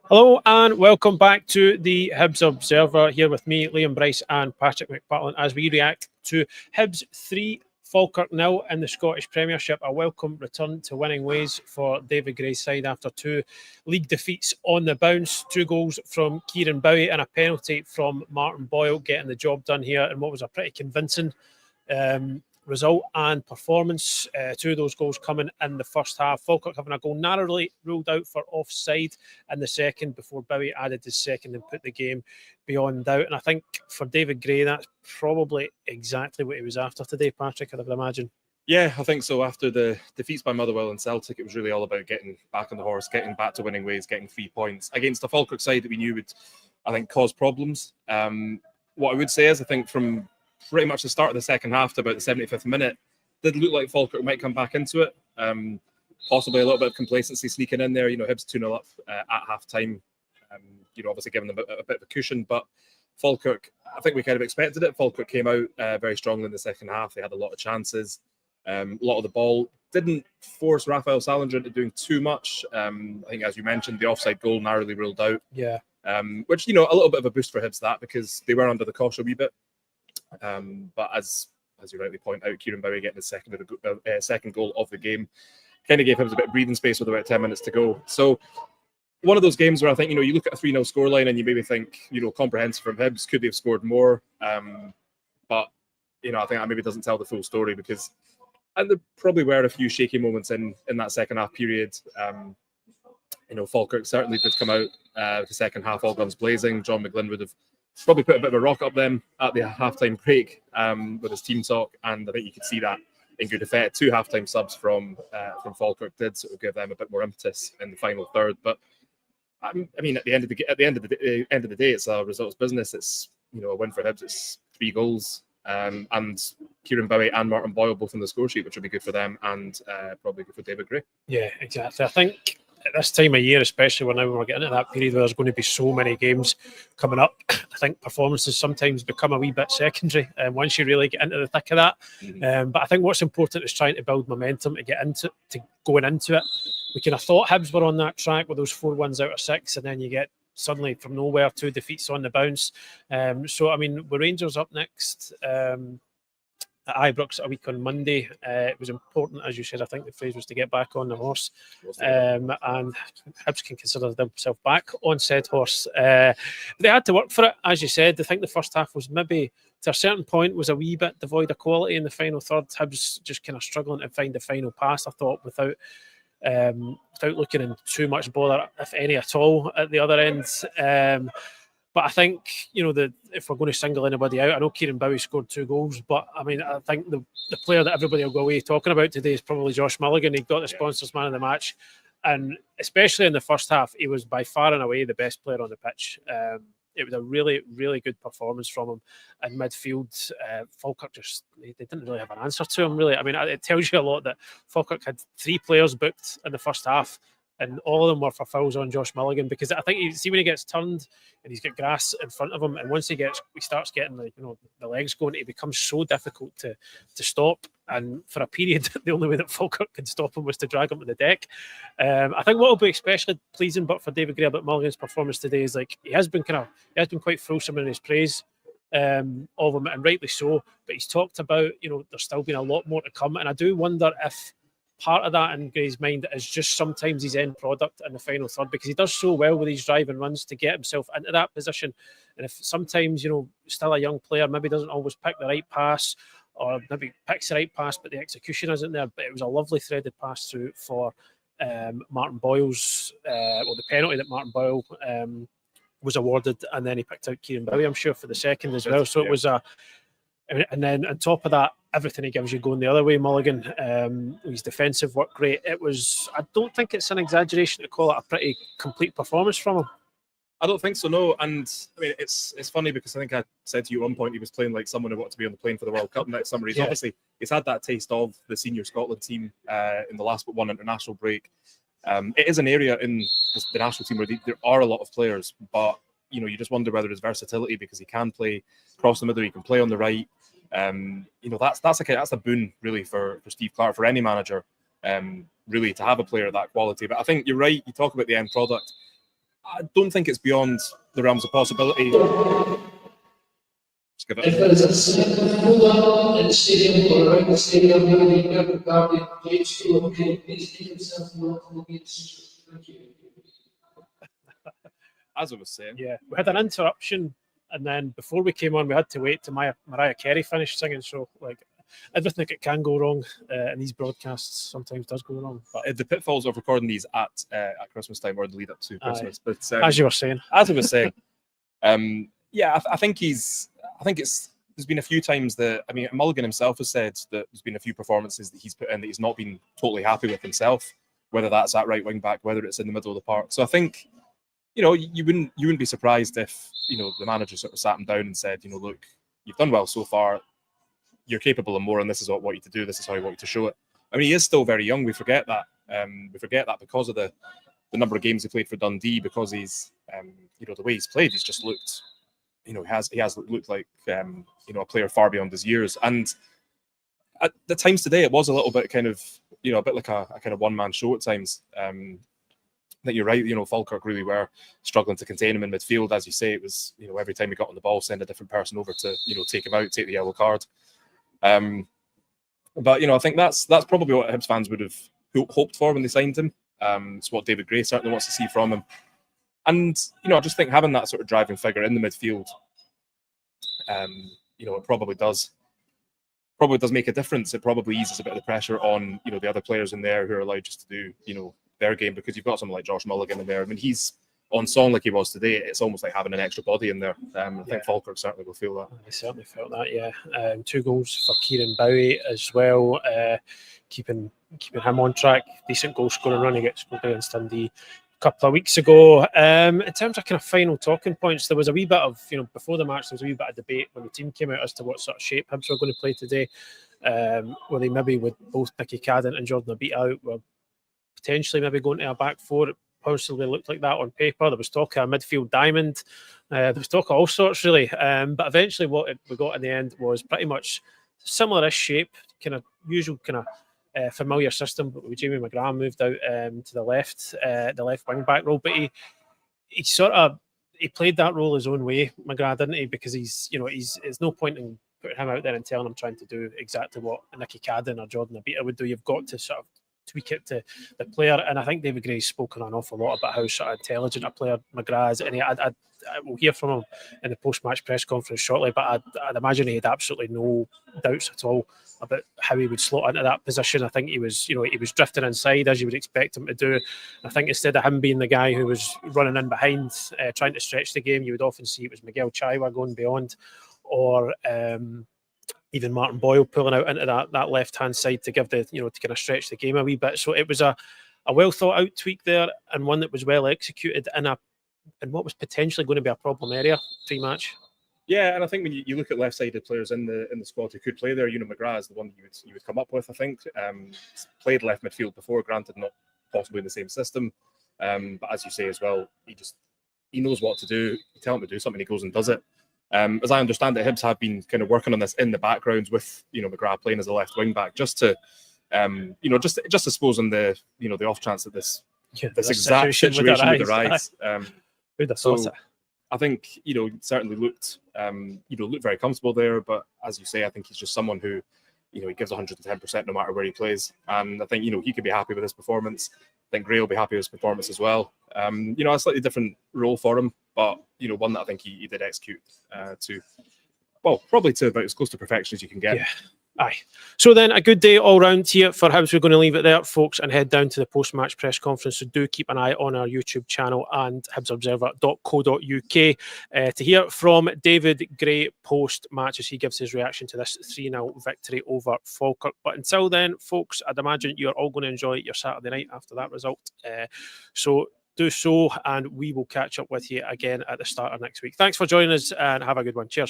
Hello and welcome back to the Hibs Observer. Here with me, Liam Bryce and Patrick McPartlin as we react to Hibs 3, Falkirk 0 in the Scottish Premiership. A welcome return to winning ways for David Gray's side after two league defeats on the bounce. 2 goals from Kieran Bowie and a penalty from Martin Boyle getting the job done here in what was a pretty convincing result and performance. 2 of those goals coming in the first half. Falkirk having a goal narrowly ruled out for offside in the second before Bowie added his second and put the game beyond doubt. And I think for David Gray, that's probably exactly what he was after today, Patrick, I would imagine. Yeah, I think so. After the defeats by Motherwell and Celtic, it was really all about getting back on the horse, getting back to winning ways, getting 3 points against the Falkirk side that we knew would, I think, cause problems. What I would say is, I think from pretty much the start of the second half to about the 75th minute, did look like Falkirk might come back into it. Possibly a little bit of complacency sneaking in there. Hibs 2-0 up at half-time, obviously giving them a bit of a cushion. But Falkirk, I think we kind of expected it. Falkirk came out very strongly in the second half. They had a lot of chances. A lot of the ball didn't force Raphael Salinger into doing too much. I think, as you mentioned, the offside goal narrowly ruled out. Yeah. Which, a little bit of a boost for Hibs, that, because they were under the cosh a wee bit. But as you rightly point out, Kieran Bowie getting his second goal of the game kind of gave Hibs a bit of breathing space with about 10 minutes to go. So one of those games where I think, you look at a 3-0 scoreline and you maybe think, comprehensive from Hibs, could they have scored more? But, I think that maybe doesn't tell the full story, because there probably were a few shaky moments in that second half period. Falkirk certainly did come out the second half all guns blazing. John McGlynn would have probably put a bit of a rock up them at the halftime break with his team talk, and I think you could see that in good effect. 2 halftime subs from Falkirk did sort of give them a bit more impetus in the final third. But I mean, at the end of the day, it's a results business. It's a win for Hibs. It's 3 goals, and Kieran Bowie and Martin Boyle both on the score sheet, which will be good for them and probably good for David Gray. Yeah, exactly. I think at this time of year, especially when we're getting into that period where there's going to be so many games coming up, I think performances sometimes become a wee bit secondary once you really get into the thick of that. Mm-hmm. But I think what's important is trying to build momentum to going into it. We kind of thought Hibs were on that track with those 4 wins out of 6, and then you get suddenly from nowhere 2 defeats on the bounce. So, I mean, with Rangers up next at Ibrox a week on Monday, it was important, as you said. I think the phrase was to get back on the horse, and Hibs can consider themselves back on said horse. They had to work for it, as you said. I think the first half was maybe, to a certain point, was a wee bit devoid of quality in the final third. Hibs just kind of struggling to find the final pass, I thought, without looking in too much bother, if any at all, at the other end. But I think, if we're going to single anybody out, I know Kieran Bowie scored 2 goals, but I mean, I think the player that everybody will go away talking about today is probably Josh Mulligan. He got the sponsors man of the match, and especially in the first half, he was by far and away the best player on the pitch. It was a really, really good performance from him. In midfield, Falkirk they didn't really have an answer to him, really. I mean, it tells you a lot that Falkirk had 3 players booked in the first half, and all of them were for fouls on Josh Mulligan, because I think when he gets turned and he's got grass in front of him, and once he starts getting the legs going, it becomes so difficult to stop. And for a period, the only way that Falkirk could stop him was to drag him to the deck. I think what will be especially pleasing, but for David Gray about Mulligan's performance today, is he has been quite fulsome in his praise of him, and rightly so. But he's talked about there's still been a lot more to come, and I do wonder if part of that in Gray's mind is just sometimes his end product in the final third, because he does so well with his driving runs to get himself into that position. And if sometimes, still a young player, maybe doesn't always pick the right pass, or maybe picks the right pass, but the execution isn't there. But it was a lovely threaded pass through for Martin Boyle's, the penalty that Martin Boyle was awarded, and then he picked out Kieran Bowie, I'm sure, for the second as well. So it was and then on top of that, everything he gives you going the other way, Mulligan. His defensive work great. I don't think it's an exaggeration to call it a pretty complete performance from him. I don't think so, no. And I mean, it's funny, because I think I said to you at one point he was playing like someone who wanted to be on the plane for the World Cup next summer. He's had that taste of the senior Scotland team in the last but one international break. It is an area in the national team where there are a lot of players, but you just wonder whether his versatility, because he can play across the middle, he can play on the right. That's a boon really for Steve Clarke, for any manager, really, to have a player of that quality. But I think you're right. You talk about the end product. I don't think it's beyond the realms of possibility. Just give If it. there is a second full in the stadium or around the stadium, maybe the Guardian GH2, okay, please take yourself to the gates. Thank you. As I was saying, Yeah, we had an interruption, and then before we came on, we had to wait till Mariah Carey finished singing. So, like, everything that can go wrong in these broadcasts sometimes does go wrong. But the pitfalls of recording these at Christmas time or the lead up to Christmas. But as you were saying, as I was saying, yeah, I think there's been a few times that, I mean, Mulligan himself has said that there's been a few performances that he's put in that he's not been totally happy with himself, whether that's at right wing back, whether it's in the middle of the park. So I think, you know, you wouldn't be surprised if, you know, the manager sort of sat him down and said, you know, look, you've done well so far, you're capable of more, and this is what I want you to do, this is how I want you to show it. I mean, he is still very young, we forget that. We forget that because of the number of games he played for Dundee, because he's, you know, the way he's played, he's just looked, you know, he has looked like, you know, a player far beyond his years. And at the times today, it was a little bit kind of, you know, a bit like a kind of one-man show at times. That you're right, you know, Falkirk really were struggling to contain him in midfield. As you say, it was, you know, every time he got on the ball, send a different person over to, you know, take him out, take the yellow card. But, you know, I think that's probably what Hibs fans would have hoped for when they signed him. It's what David Gray certainly wants to see from him. And, you know, I just think having that sort of driving figure in the midfield, you know, it probably does make a difference. It probably eases a bit of the pressure on, you know, the other players in there who are allowed just to do, you know, their game, because you've got someone like Josh Mulligan in there. I mean, he's on song like he was today. It's almost like having an extra body in there. I think Falkirk certainly will feel that. I certainly felt that, yeah. 2 goals for Kieran Bowie as well, keeping him on track. Decent goal scoring run he gets scored against Dundee a couple of weeks ago. In terms of kind of final talking points, there was a wee bit of, you know, before the match, there was a wee bit of debate when the team came out as to what sort of shape Hibs were going to play today. Were they maybe with both Nicky Cadden and Jordan Abita out, were potentially maybe going to a back four? It possibly looked like that on paper. There was talk of a midfield diamond. There was talk of all sorts, really. But eventually what we got in the end was pretty much similar-ish shape, kind of usual kind of familiar system, but with Jamie McGrath moved out to the left wing back role. But he sort of played that role his own way, McGrath, didn't he? Because there's no point in putting him out there and telling him trying to do exactly what Nicky Cadden or Jordan Abita would do. You've got to sort of tweak it to the player, and I think David Gray's spoken an awful lot about how sort of intelligent a player McGrath is, and I will hear from him in the post-match press conference shortly, but I'd imagine he had absolutely no doubts at all about how he would slot into that position. I think he was drifting inside as you would expect him to do. I think instead of him being the guy who was running in behind, trying to stretch the game, you would often see it was Miguel Chaiwa going beyond, or even Martin Boyle pulling out into that left-hand side to give to kind of stretch the game a wee bit. So it was a well thought out tweak there, and one that was well executed in what was potentially going to be a problem area pre-match. Yeah, and I think when you look at left-sided players in the squad who could play there, McGrath is the one you would come up with. I think played left midfield before, granted not possibly in the same system, but as you say as well, he knows what to do. You tell him to do something, he goes and does it. As I understand it, Hibs have been kind of working on this in the background with McGrath playing as a left wing back, just to just I suppose on the the off chance that this exact situation would arise. Who'd have thought it? I think certainly looked very comfortable there, but as you say, I think he's just someone who he gives 110% no matter where he plays, and I think he could be happy with his performance. I think Gray will be happy with his performance as well. A slightly different role for him, but one that I think he did execute probably to about as close to perfection as you can get. Yeah. Aye. So then a good day all round here for Hibs. We're going to leave it there, folks, and head down to the post-match press conference. So do keep an eye on our YouTube channel and hibsobserver.co.uk to hear from David Gray post-match as he gives his reaction to this 3-0 victory over Falkirk. But until then, folks, I'd imagine you're all going to enjoy your Saturday night after that result. So do so, and we will catch up with you again at the start of next week. Thanks for joining us, and have a good one. Cheers.